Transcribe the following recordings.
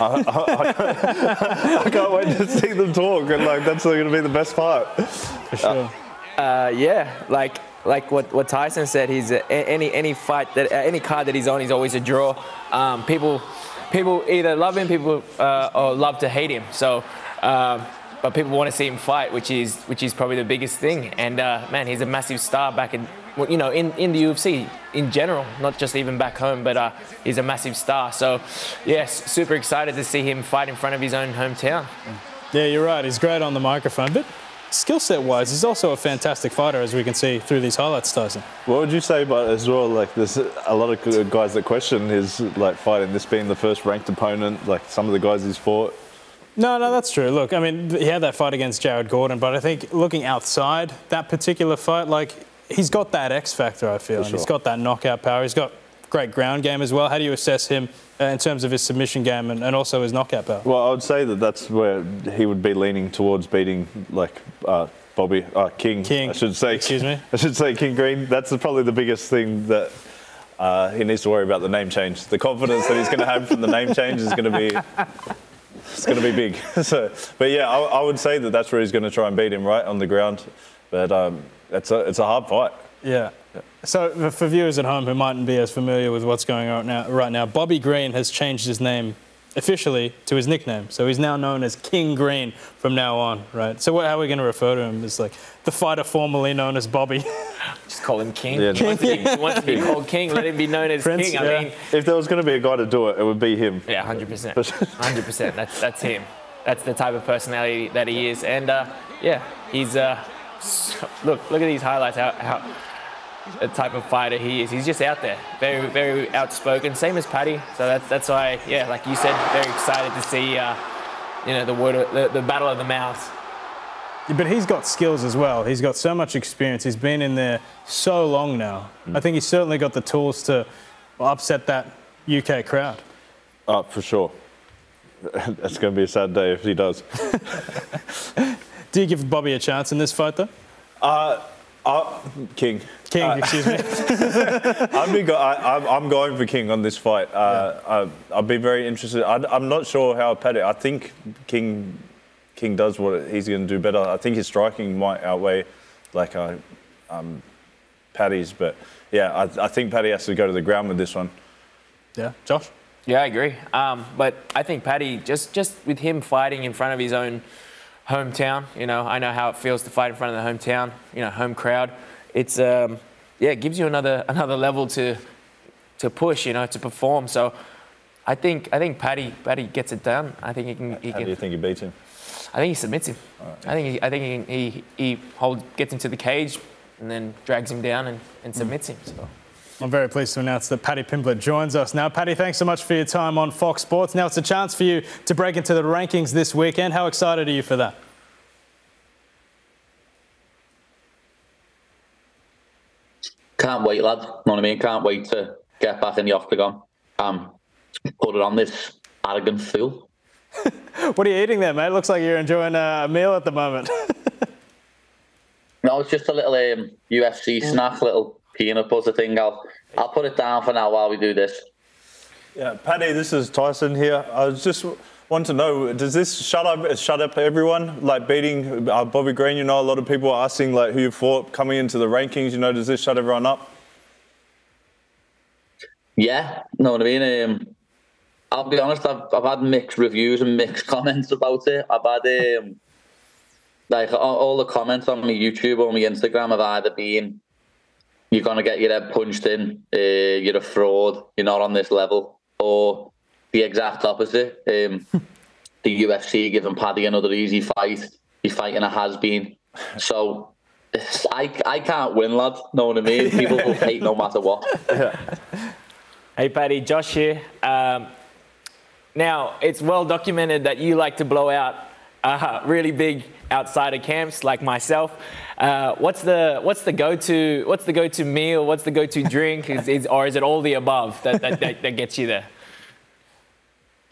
I can't wait to see them talk, and like that's going to be the best part. For sure. Yeah, like what Tyson said, he's any fight that any card that he's on, he's always a draw. People either love him, or love to hate him. So, but people want to see him fight, which is probably the biggest thing. And man, he's a massive star back in in the UFC in general, not just even back home, but he's a massive star. So, yes, super excited to see him fight in front of his own hometown. Yeah, you're right. He's great on the microphone, but skill set wise, he's also a fantastic fighter, as we can see through these highlights, Tyson. What would you say about as well? Like, there's a lot of guys that question his like fighting, this being the first ranked opponent. Like some of the guys he's fought. No, that's true. Look, I mean, he had that fight against Jared Gordon, but I think looking outside that particular fight, like he's got that X factor. I feel, and he's got that knockout power. He's got great ground game as well. How do you assess him in terms of his submission game and also his knockout power? Well, I would say that's where he would be leaning towards beating like King. I should say. Excuse me. I should say King Green. That's probably the biggest thing that he needs to worry about, the name change. The confidence that he's going to have from the name change is going to be. It's going to be big. So, but yeah, I would say that's where he's going to try and beat him, right on the ground. But it's a hard fight. Yeah. So for viewers at home who mightn't be as familiar with what's going on right now, Bobby Green has changed his name officially to his nickname. So he's now known as King Green from now on, right? So how are we going to refer to him? As like the fighter formerly known as Bobby. Just call him King. Yeah, he wants to be called King. Let him be known as Prince, King. yeah. I mean, if there was going to be a guy to do it, it would be him. Yeah, 100%. 100%. That's him. That's the type of personality that he is. And yeah, he's look at these highlights. How the type of fighter he is. He's just out there, very, very outspoken. Same as Paddy. So that's why, yeah, like you said, very excited to see, the battle of the mouths. But he's got skills as well. He's got so much experience. He's been in there so long now. I think he's certainly got the tools to upset that UK crowd. For sure. It's going to be a sad day if he does. Do you give Bobby a chance in this fight, though? King. Excuse me. I'm going for King on this fight. I'll be very interested. I'm not sure how Paddy. I think King does what he's going to do better. I think his striking might outweigh like Paddy's, but yeah, I think Paddy has to go to the ground with this one. Yeah, Josh. Yeah, I agree. But I think Paddy, just with him fighting in front of his own hometown, I know how it feels to fight in front of the hometown, home crowd. It's it gives you another level to push, to perform. So I think Paddy gets it done. I think he can. How do you think he beats him? I think he submits him. Right. I think he gets into the cage and then drags him down and submits him. So. I'm very pleased to announce that Paddy Pimblett joins us now. Paddy, thanks so much for your time on Fox Sports. Now it's a chance for you to break into the rankings this weekend. How excited are you for that? Can't wait, lad. Know what I mean? Can't wait to get back in the octagon. Put it on this arrogant fool. What are you eating there, mate? Looks like you're enjoying a meal at the moment. No, it's just a little UFC snack, little peanut butter thing. I'll put it down for now while we do this. Yeah, Paddy, this is Tyson here. I just want to know, does this shut up everyone? Like beating Bobby Green, a lot of people are asking like who you fought coming into the rankings. Does this shut everyone up? Yeah, know what I mean. I'll be honest, I've had mixed reviews and mixed comments about it. I've had like all the comments on my YouTube or my Instagram have either been, you're going to get your head punched in, you're a fraud, you're not on this level, or the exact opposite. The UFC giving Paddy another easy fight. He's fighting a has-been. So I can't win, lad. Know what I mean? People will hate no matter what. Hey, Paddy, Josh here. Now, it's well documented that you like to blow out really big outsider camps like myself. What's the go-to meal? What's the go-to drink? Or is it all the above that gets you there?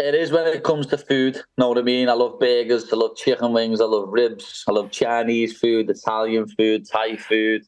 It is when it comes to food. Know what I mean? I love burgers. I love chicken wings. I love ribs. I love Chinese food, Italian food, Thai food,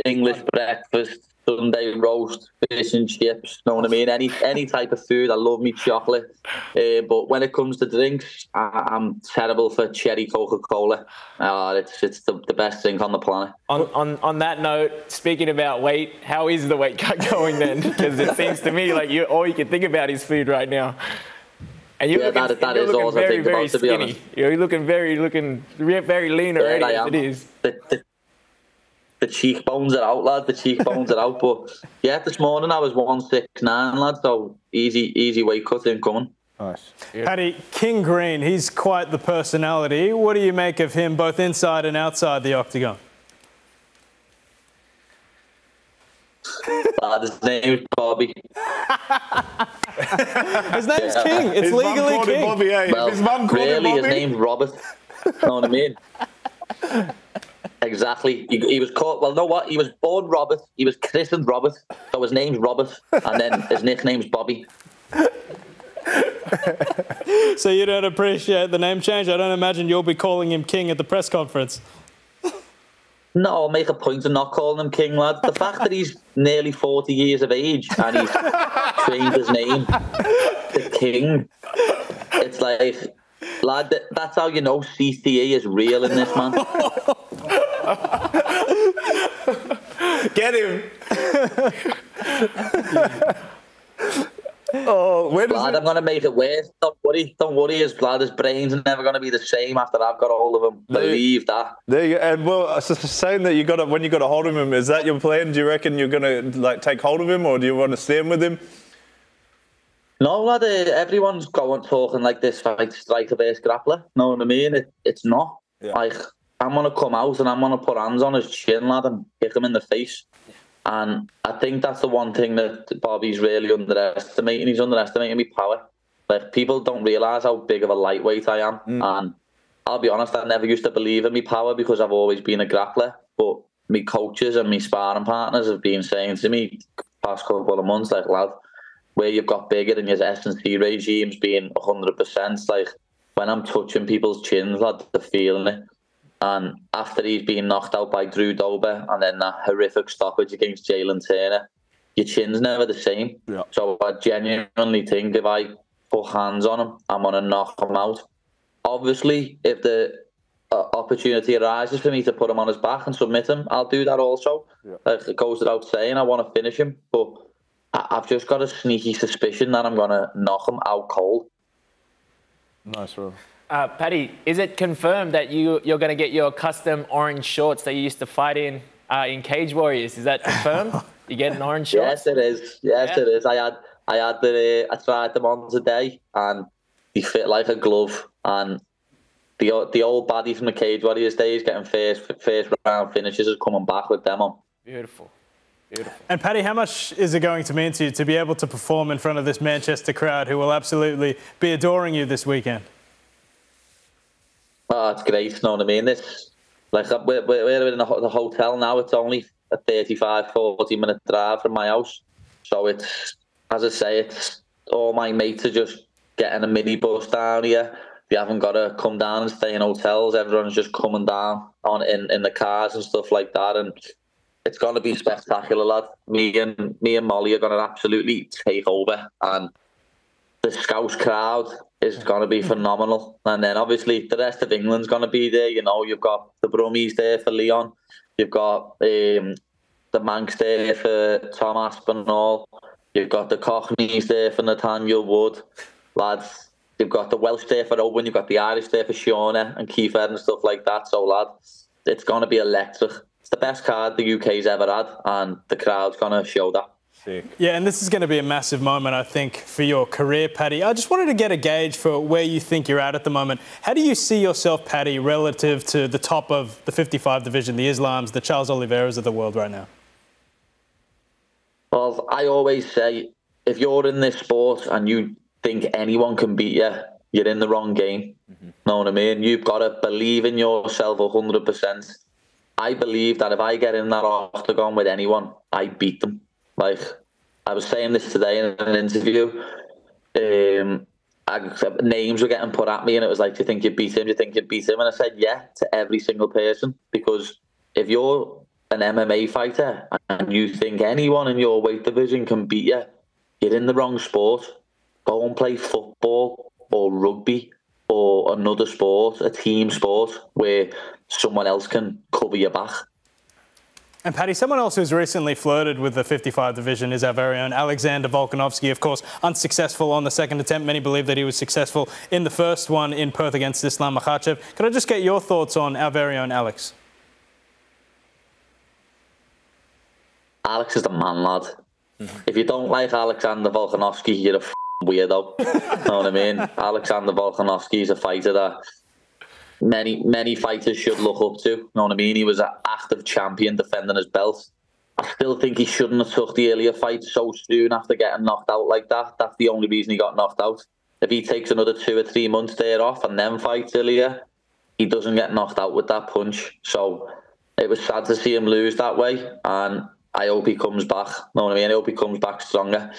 English breakfast. Sunday roast, fish and chips. Know what I mean? Any type of food. I love me chocolate. But when it comes to drinks, I'm terrible for cherry Coca-Cola. It's the best drink on the planet. On that note, speaking about weight, how is the weight cut going then? Because it seems to me like all you can think about is food right now. And you're looking, that is all I think about, to be honest. You're looking very lean already as it is. The cheekbones are out, lad. The cheekbones are out. But yeah, this morning I was 169, lad. So easy weight cut incoming. Nice. Paddy, King Green, he's quite the personality. What do you make of him both inside and outside the octagon? His name is Bobby. His name's King. It's his legally mum King. Bobby, eh? Well, his mum called him really, Bobby? his name's Robert. You know what I mean? Exactly. He was called, well, know what? He was born Robert. He was christened Robert. So his name's Robert. And then his nickname's Bobby. So you don't appreciate the name change? I don't imagine you'll be calling him King at the press conference. No, I'll make a point of not calling him King, lad. The fact that he's nearly 40 years of age and he's changed his name to King, it's like, lad, that's how you know CTE is real in this, man. Get him! Oh, where does Lad, I'm going to make it worse. Don't worry, his brain's never going to be the same after I've got a hold of him. Believe that. There you go. And well, saying that when you got a hold of him, is that your plan? Do you reckon you're going to take hold of him, or do you want to stand with him? No, lad, everyone's talking like this fight striker versus grappler. Know what I mean? It's not. Yeah. Like, I'm going to come out and I'm going to put hands on his chin, lad, and kick him in the face. And I think that's the one thing that Bobby's really underestimating. He's underestimating my power. Like, people don't realise how big of a lightweight I am. And I'll be honest, I never used to believe in my power because I've always been a grappler. But my coaches and my sparring partners have been saying to me the past couple of months, like, lad, where you've got bigger and your S&C regime's being 100%, like, when I'm touching people's chins, lad, they're feeling it. And after he's been knocked out by Drew Dober and then that horrific stoppage against Jalen Turner, your chin's never the same. Yeah. So I genuinely think if I put hands on him, I'm going to knock him out. Obviously, if the opportunity arises for me to put him on his back and submit him, I'll do that also. Yeah. It goes without saying, I want to finish him. But I've just got a sneaky suspicion that I'm going to knock him out cold. Nice, bro. Paddy, is it confirmed that you're going to get your custom orange shorts that you used to fight in Cage Warriors? Is that confirmed? You getting orange shorts? Yes, it is. Yes, it is. I tried them on today, and they fit like a glove. And the old baddie from the Cage Warriors days getting first round finishes is coming back with them on. Beautiful. Beautiful. And Paddy, how much is it going to mean to you to be able to perform in front of this Manchester crowd who will absolutely be adoring you this weekend? Oh, it's great, you know what I mean? This, like, we're in the hotel now. It's only a 35-40-minute drive from my house. So it's, as I say, it's all my mates are just getting a minibus down here. They haven't got to come down and stay in hotels. Everyone's just coming down in the cars and stuff like that. And it's going to be spectacular, lad. Me and Molly are going to absolutely take over. And the Scouse crowd is going to be phenomenal. And then obviously the rest of England's going to be there. You know, you've got the Brummies there for Leon. You've got the Manx there for Tom Aspinall. You've got the Cockneys there for Nathaniel Wood. Lads, you've got the Welsh there for Owen. You've got the Irish there for Shauna and Kiefer and stuff like that. So, lad, it's going to be electric. It's the best card the UK's ever had, and the crowd's going to show that. Sick. Yeah, and this is going to be a massive moment, I think, for your career, Paddy. I just wanted to get a gauge for where you think you're at the moment. How do you see yourself, Paddy, relative to the top of the 55 division, the Islams, the Charles Oliveira's of the world right now? Well, I always say, if you're in this sport and you think anyone can beat you, you're in the wrong game. Know what I mean? You've got to believe in yourself 100%. I believe that if I get in that octagon with anyone, I beat them. Like, I was saying this today in an interview. Names were getting put at me, and it was like, do you think you beat him? Do you think you beat him? And I said, yeah, to every single person. Because if you're an MMA fighter and you think anyone in your weight division can beat you, you're in the wrong sport. Go and play football or rugby or another sport, a team sport, where someone else can cover your back. And Paddy, someone else who's recently flirted with the 55 division is our very own Alexander Volkanovski. Of course, unsuccessful on the second attempt. Many believe that he was successful in the first one in Perth against Islam Makhachev. Could I just get your thoughts on our very own Alex? Alex is the man, lad. If you don't like Alexander Volkanovski, you're a weirdo. You know what I mean? Alexander Volkanovski is a fighter that many fighters should look up to. You know what I mean? He was an active champion defending his belt. I still think he shouldn't have took the earlier fight so soon after getting knocked out like that. That's the only reason he got knocked out. If he takes another 2 or 3 months there off and then fights earlier, he doesn't get knocked out with that punch. So it was sad to see him lose that way, and I hope he comes back. You know what I mean? I hope he comes back stronger.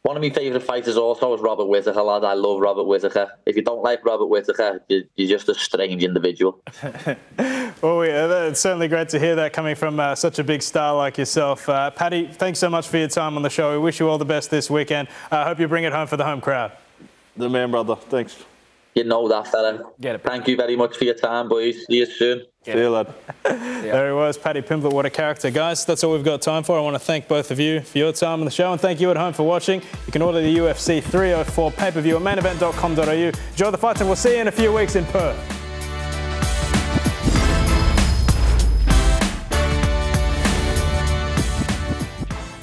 One of my favourite fighters also is Robert Whittaker, lad. I love Robert Whittaker. If you don't like Robert Whittaker, you're just a strange individual. Well, it's certainly great to hear that coming from such a big star like yourself. Paddy, thanks so much for your time on the show. We wish you all the best this weekend. I hope you bring it home for the home crowd. The man, brother. Thanks. You know that, fella. Thank you very much for your time, boys. See you soon. See you, lad. There he was, Paddy Pimblett. What a character. Guys, that's all we've got time for. I want to thank both of you for your time on the show, and thank you at home for watching. You can order the UFC 304 pay-per-view at mainevent.com.au. Enjoy the fights, and we'll see you in a few weeks in Perth.